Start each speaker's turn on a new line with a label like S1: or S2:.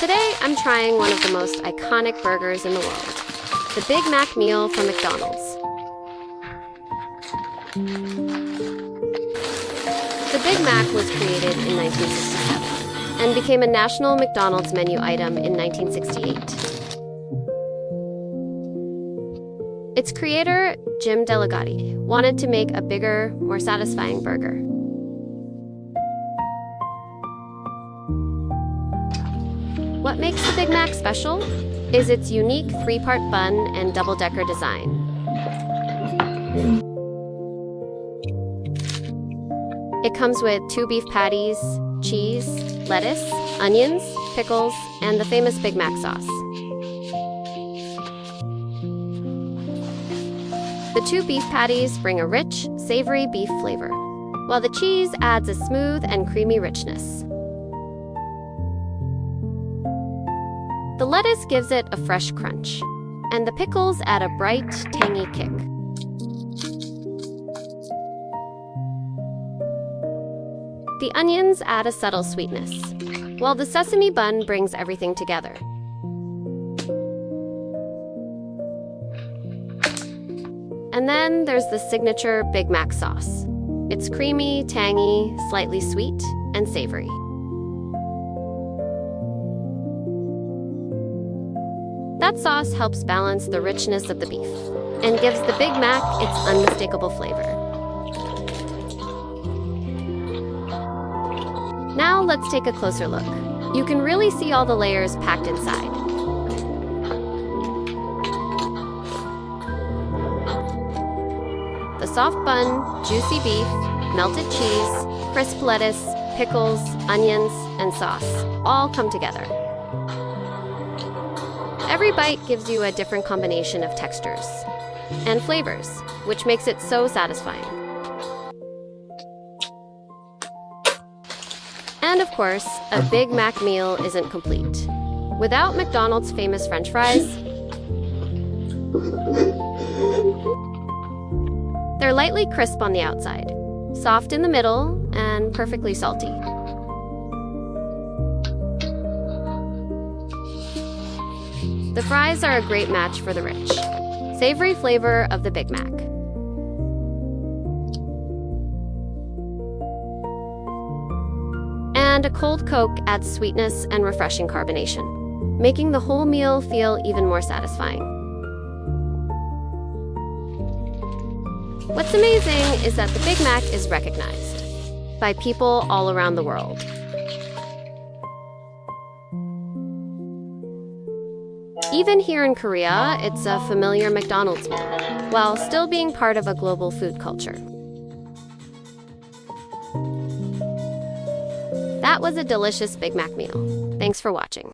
S1: Today, I'm trying one of the most iconic burgers in the world, the Big Mac meal from McDonald's. The Big Mac was created in 1967 and became a national McDonald's menu item in 1968. Its creator, Jim Delagatti, wanted to make a bigger, more satisfying burger. What makes the Big Mac special is its unique three-part bun and double-decker design. It comes with 2 beef patties, cheese, lettuce, onions, pickles, and the famous Big Mac sauce. The 2 beef patties bring a rich, savory beef flavor, while the cheese adds a smooth and creamy richness. The lettuce gives it a fresh crunch, and the pickles add a bright, tangy kick. The onions add a subtle sweetness, while the sesame bun brings everything together. And then there's the signature Big Mac sauce. It's creamy, tangy, slightly sweet, and savory. That sauce helps balance the richness of the beef and gives the Big Mac its unmistakable flavor. Now let's take a closer look. You can really see all the layers packed inside. The soft bun, juicy beef, melted cheese, crisp lettuce, pickles, onions, and sauce all come together. Every bite gives you a different combination of textures and flavors, which makes it so satisfying. And of course, a Big Mac meal isn't complete without McDonald's famous French fries. They're lightly crisp on the outside, soft in the middle, and perfectly salty. The fries are a great match for the rich, savory flavor of the Big Mac. And a cold Coke adds sweetness and refreshing carbonation, making the whole meal feel even more satisfying. What's amazing is that the Big Mac is recognized by people all around the world. Even here in Korea, it's a familiar McDonald's meal, while still being part of a global food culture. That was a delicious Big Mac meal. Thanks for watching.